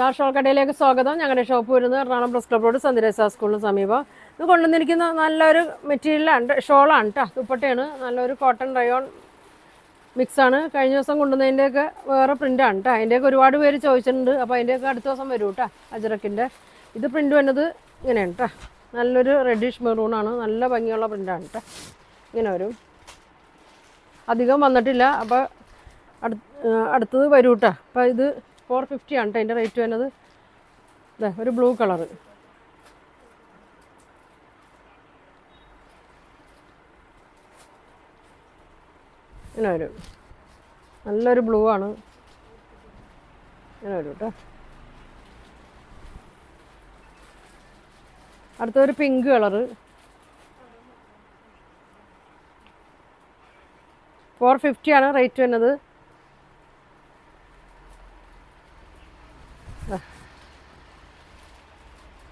Star shawl കടയിലേക്ക് സ്വാഗതം. ഞങ്ങളുടെ ഷോപ്പ് വരുന്നത് എറണാകുളം പ്രസ് ക്ലബ് റോഡ് സന്ധ്യരേസ സ്കൂളിന് സമീപം. ഇത് കൊണ്ടുവന്നിരിക്കുന്ന നല്ലൊരു മെറ്റീരിയലാണ്, ഷോളാണ് കേട്ടോ, ദുപ്പട്ടയാണ്. നല്ലൊരു കോട്ടൺ റയോൺ മിക്സാണ്. കഴിഞ്ഞ ദിവസം കൊണ്ടുവന്നതിൻ്റെയൊക്കെ വേറെ പ്രിൻ്റാണ് കേട്ടോ. അതിൻ്റെയൊക്കെ ഒരുപാട് പേര് ചോദിച്ചിട്ടുണ്ട്. അപ്പോൾ അതിൻ്റെയൊക്കെ അടുത്ത ദിവസം വരും കേട്ടോ. അജറക്കിൻ്റെ ഇത് പ്രിൻ്റ് വന്നത് ഇങ്ങനെയാണ് കേട്ടോ. നല്ലൊരു റെഡിഷ് മെറൂണാണ്, നല്ല ഭംഗിയുള്ള പ്രിൻ്റാണ് കേട്ടോ. ഇങ്ങനെ വരും, അധികം വന്നിട്ടില്ല. അപ്പോൾ അടുത്തത് വരും കേട്ടോ. അപ്പോൾ ഇത് 450 ആണ് കേട്ടോ അതിൻ്റെ റേറ്റ് വരുന്നത്. ഇതേ ഒരു ബ്ലൂ കളറ്, ഇങ്ങനെ വരും. നല്ലൊരു ബ്ലൂ ആണ്, ഇങ്ങനെ വരും കേട്ടോ. അടുത്തൊരു പിങ്ക് കളറ്, 450 ആണ് റേറ്റ് വരുന്നത്.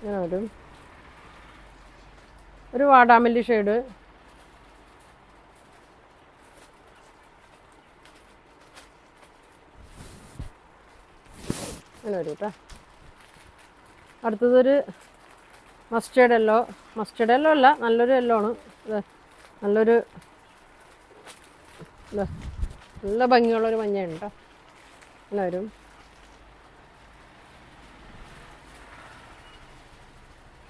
ഇങ്ങനെ വരും. ഒരു വാടാമല്ലി ഷെയ്ഡ്, ഇങ്ങനെ വരും കേട്ടോ. അടുത്തതൊരു മസ്റ്റേർഡ് യെല്ലോ അല്ല, നല്ലൊരു യെല്ലോ ആണ്. നല്ലൊരു നല്ല ഭംഗിയുള്ളൊരു മഞ്ഞയാണ് കേട്ടോ. ഇങ്ങനെ വരും.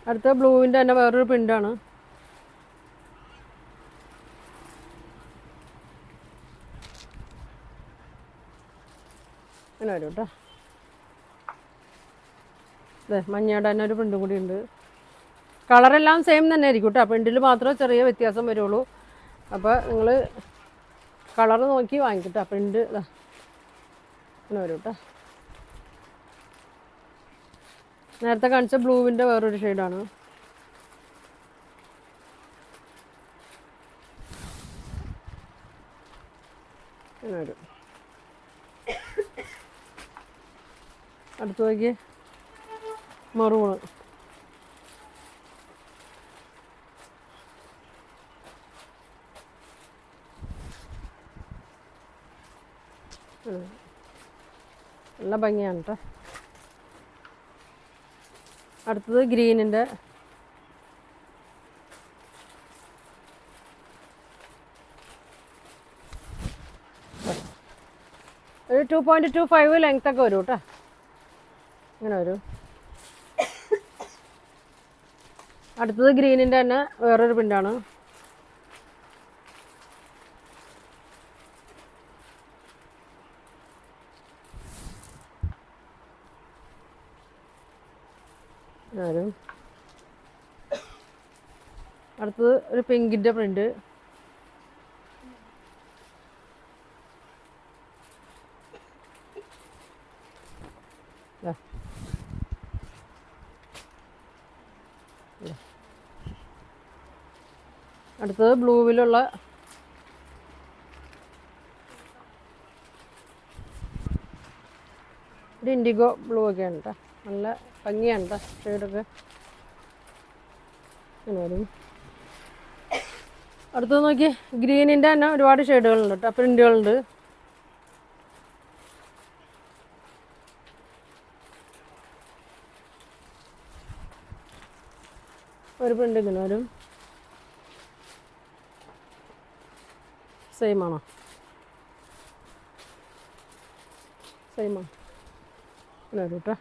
അടുത്ത ബ്ലൂവിൻ്റെ തന്നെ വേറൊരു പ്രിൻ്റാണ്. അങ്ങനെ വരും കേട്ടോ. അതെ, മഞ്ഞയുടെ തന്നെ ഒരു പ്രിൻ്റും കൂടി ഉണ്ട്. കളറെല്ലാം സെയിം തന്നെ ആയിരിക്കും കേട്ടോ. പ്രിൻറ്റിൽ മാത്രമേ ചെറിയ വ്യത്യാസം വരുള്ളൂ. അപ്പോൾ നിങ്ങൾ കളർ നോക്കി വാങ്ങിക്കട്ടോ. പ്രിൻ്റ് അങ്ങനെ വരും കേട്ടോ. നേരത്തെ കാണിച്ച ബ്ലൂവിൻ്റെ വേറൊരു ഷെയ്ഡാണ്. അങ്ങനെ വരും. അടുത്ത് നോക്കി മറൂണ്, നല്ല ഭംഗിയാണ് കേട്ടോ. അടുത്തത് ഗ്രീനിൻ്റെ ഒരു 2.25 ലെങ്ത്തൊക്കെ വരും കേട്ടോ. ഇങ്ങനെ വരും. അടുത്തത് ഗ്രീനിൻ്റെ തന്നെ വേറൊരു പ്രിൻ്റാണ്. വരും. അടുത്തത് ഒരു പിങ്കിൻ്റെ പ്രിൻ്റ്, അടുത്തത് ബ്ലൂവിലുള്ള ഒരു ഇൻഡിഗോ ബ്ലൂ ഒക്കെയാണ് കേട്ടോ. നല്ല ഭംഗിയാണ് കേട്ടോ ഷെയ്ഡൊക്കെ. അങ്ങനെ വരും. അടുത്തത് നോക്കി ഗ്രീനിൻ്റെ തന്നെ ഒരുപാട് ഷെയ്ഡുകളുണ്ട് കേട്ടോ, പ്രിൻ്റുകളുണ്ട്. ഒരു പ്രിൻ്റ് ഇങ്ങനെ വരും. സെയിം ആണോ? സെയിമാണ്. ഇങ്ങനെ വരും കേട്ടോ.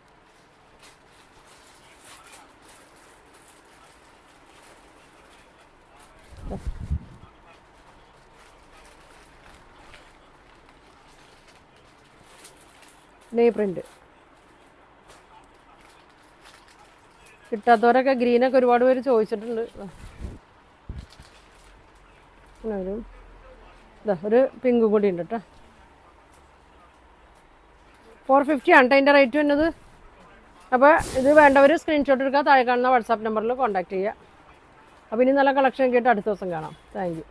നെയ് പ്രിൻ്റ് കിട്ടാത്തവരൊക്കെ ഗ്രീനൊക്കെ ഒരുപാട് പേര് ചോദിച്ചിട്ടുണ്ട്. ഒരു പിങ്ക് കൂടി ഉണ്ട് കേട്ടോ. 450 ആണ് കേട്ടോ അതിൻ്റെ റേറ്റ് വരുന്നത്. അപ്പോൾ ഇത് വേണ്ടവർ സ്ക്രീൻഷോട്ട് എടുക്കുക, താഴെ കാണുന്ന വാട്സാപ്പ് നമ്പറിൽ കോൺടാക്ട് ചെയ്യുക. അപ്പോൾ ഇനി നല്ല കളക്ഷൻ കേട്ട് അടുത്ത ദിവസം കാണാം. Thank you.